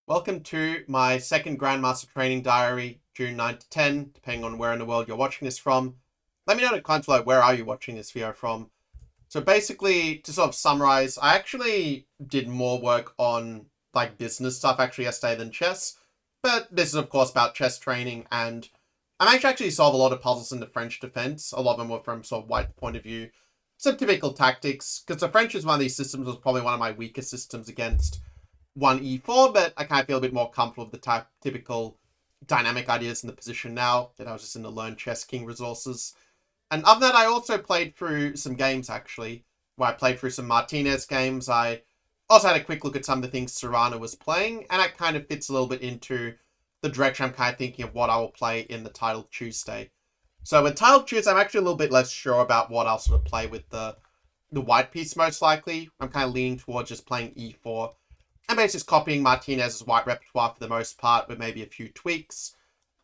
Welcome to my second Grandmaster training diary, June 9 to 10, depending on where in the world you're watching this from. Let me know in the comments below, where are you watching this video from? So basically, to sort of summarize, I actually did more work on business stuff actually yesterday than chess. But this is of course about chess training, and I managed to actually solve a lot of puzzles in the French defense. A lot of them were from sort of white point of view. Some typical tactics, because the French is one of these systems, was probably one of my weaker systems against 1e4, but I kind of feel a bit more comfortable with the typical dynamic ideas in the position now that I was just in the Learn Chess King resources. And other than that, I also played through some games, actually, where I played through some Martinez games. I also had a quick look at some of the things Serrano was playing, and that kind of fits a little bit into the direction I'm kind of thinking of what I will play in the Titled Tuesday. So with Titled Tuesday, I'm actually a little bit less sure about what I'll sort of play with the white piece, most likely. I'm kind of leaning towards just playing e4. And basically just copying Martinez's white repertoire for the most part, with maybe a few tweaks.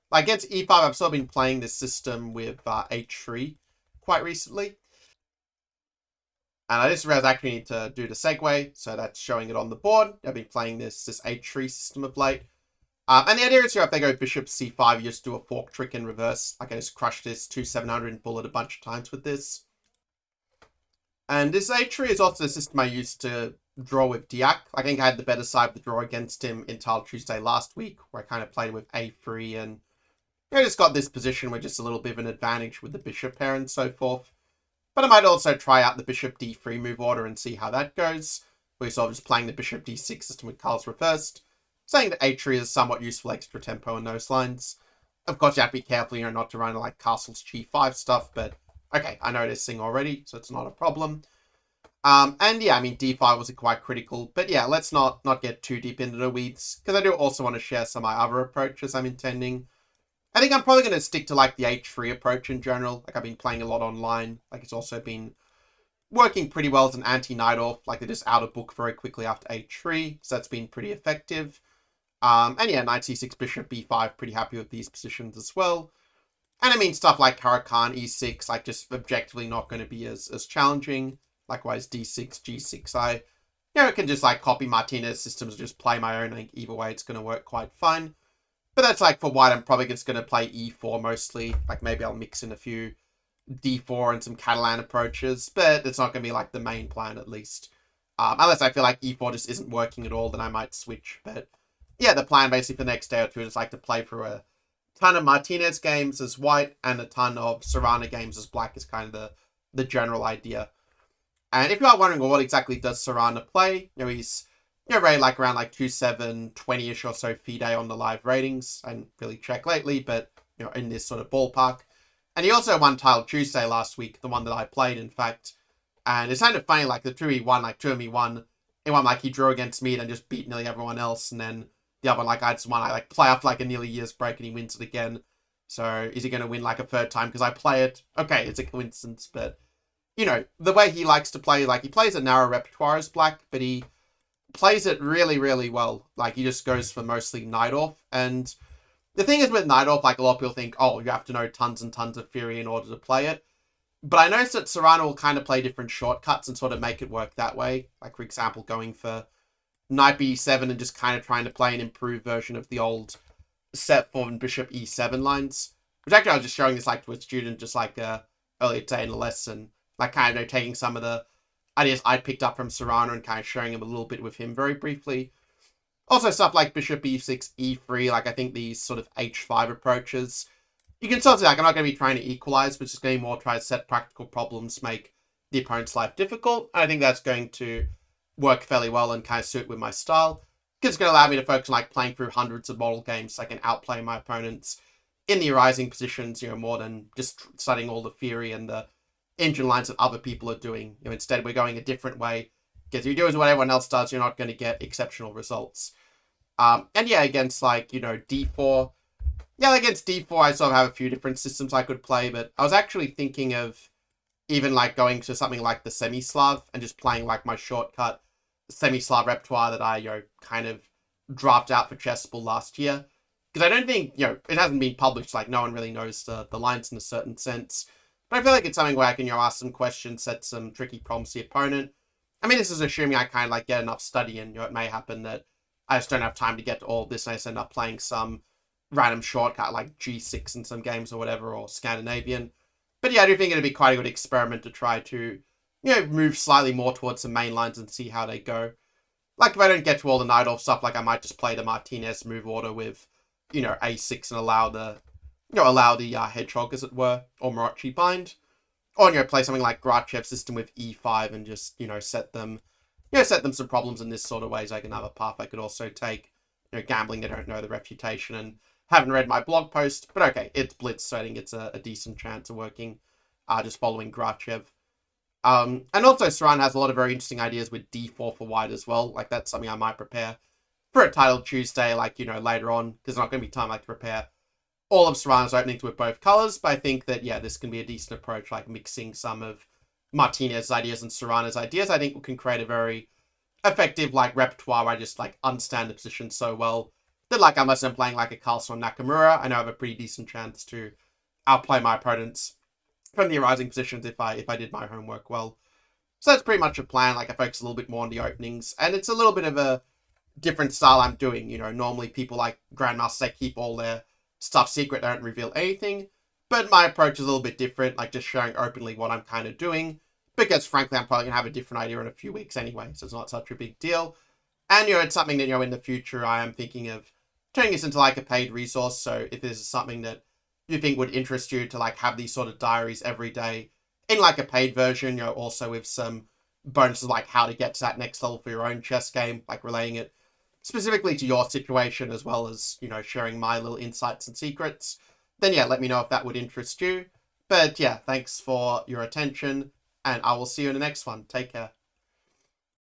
Like against e5, I've sort of been playing this system with h3 quite recently. And I just realized I actually need to do the segue, so that's showing it on the board. I've been playing this h3 system of late. And the idea is here, if they go bishop c5, you just do a fork trick in reverse. Like I just crushed this 2-700 and bullet a bunch of times with this. And this h3 is also the system I used to draw with Diak. I think I had the better side of the draw against him in Titled Tuesday last week, where I kind of played with a3 and just got this position with just a little bit of an advantage with the bishop pair and so forth. But I might also try out the bishop d3 move order and see how that goes. We're sort of just playing the bishop d6 system with cards reversed, saying that a3 is somewhat useful extra tempo in those lines. Of course, you have to be careful, not to run like castles g5 stuff, but okay, I know this thing already, so it's not a problem. And yeah, I mean, d5 was quite critical, but yeah, let's not get too deep into the weeds, because I do also want to share some of my other approaches I'm intending. I think I'm probably going to stick to like the h3 approach in general. Like I've been playing a lot online. Like it's also been working pretty well as an anti-knight off. Like they're just out of book very quickly after h3, so that's been pretty effective. And yeah, knight c6, bishop b5, pretty happy with these positions as well. And I mean, stuff like Huracan, e6, like just objectively not going to be as challenging. Likewise, d6, g6. I can just like copy Martinez systems and just play my own. I think either way it's going to work quite fine. But that's like for white, I'm probably just going to play e4 mostly. Like maybe I'll mix in a few d4 and some Catalan approaches, but it's not going to be like the main plan at least. Unless I feel like e4 just isn't working at all, then I might switch. But yeah, the plan basically for the next day or two is like to play through a ton of Martinez games as white and a ton of Serrano games as black is kind of the general idea. And if you are wondering, well, what exactly does Serrano play? He's rated like around like 2-7, 20-ish or so FIDE on the live ratings. I didn't really check lately, but in this sort of ballpark. And he also won Titled Tuesday last week, the one that I played, in fact. And it's kind of funny, like the 2-he-won, like 2-he-won. He won like he drew against me and just beat nearly everyone else. And then the other one, like I just won, I like play after like a nearly year's break and he wins it again. So is he going to win like a third time because I play it? Okay, it's a coincidence, but the way he likes to play, like he plays a narrow repertoire as black, but he plays it really, really well. Like he just goes for mostly knight off. And the thing is with knight off, like a lot of people think, oh, you have to know tons and tons of theory in order to play it. But I noticed that Serrano will kind of play different shortcuts and sort of make it work that way. Like, for example, going for knight b7 and just kind of trying to play an improved version of the old set 4 and bishop e7 lines. Which actually I was just showing this like to a student just like earlier today in a lesson. Like kind of taking some of the ideas I picked up from Serrano and kind of sharing them a little bit with him very briefly. Also stuff like bishop e6, e3, like I think these sort of h5 approaches. You can sort of say, like, I'm not going to be trying to equalize, but just going to more try to set practical problems, make the opponent's life difficult. I think that's going to work fairly well and kind of suit with my style. Because it's going to allow me to focus on like playing through hundreds of model games so I can outplay my opponents in the rising positions, more than just studying all the theory and the engine lines that other people are doing. Instead, we're going a different way. Because if you do what everyone else does, you're not going to get exceptional results. And yeah, against like, d4. Yeah, against d4, I sort of have a few different systems I could play, but I was actually thinking of even like going to something like the semi-Slav and just playing like my shortcut semi-Slav repertoire that I, kind of dropped out for chessable last year. Because I don't think, it hasn't been published, like no one really knows the lines in a certain sense. But I feel like it's something where I can, ask some questions, set some tricky problems to the opponent. I mean, this is assuming I kind of like get enough study and, it may happen that I just don't have time to get to all of this, and I just end up playing some random shortcut like G6 in some games or whatever, or Scandinavian. But yeah, I do think it'd be quite a good experiment to try to, move slightly more towards some main lines and see how they go. Like, if I don't get to all the Night Elf stuff, like, I might just play the Martinez move order with, A6 and allow the Hedgehog, as it were, or Morochi bind. Or, play something like Grachev's system with E5 and just, set them some problems in this sort of ways. Like, another path I could also take, gambling, they don't know the reputation, and haven't read my blog post, but okay, it's Blitz, so I think it's a decent chance of working, just following Grachev. And also Saran has a lot of very interesting ideas with D4 for white as well. Like, that's something I might prepare for a title Tuesday, like, later on, because there's not going to be time, like, to prepare all of Serrano's openings with both colors, but I think that, yeah, this can be a decent approach, like mixing some of Martinez's ideas and Serrano's ideas. I think we can create a very effective, like, repertoire where I just, like, understand the position so well that, like, unless I'm playing, like, a Carlson or Nakamura, I know I have a pretty decent chance to outplay my opponents from the arising positions if I did my homework well. So that's pretty much a plan. Like, I focus a little bit more on the openings, and it's a little bit of a different style I'm doing. Normally people like Grandmasters, they keep all their stuff secret, they don't reveal anything, but my approach is a little bit different, like just sharing openly what I'm kind of doing, because frankly I'm probably going to have a different idea in a few weeks anyway, so it's not such a big deal. And, it's something that, in the future I am thinking of turning this into, like, a paid resource, so if this is something that you think would interest you to, like, have these sort of diaries every day in, like, a paid version, also with some bonuses, like how to get to that next level for your own chess game, like relating it specifically to your situation, as well as, sharing my little insights and secrets, then yeah, let me know if that would interest you. But yeah, thanks for your attention, and I will see you in the next one. Take care.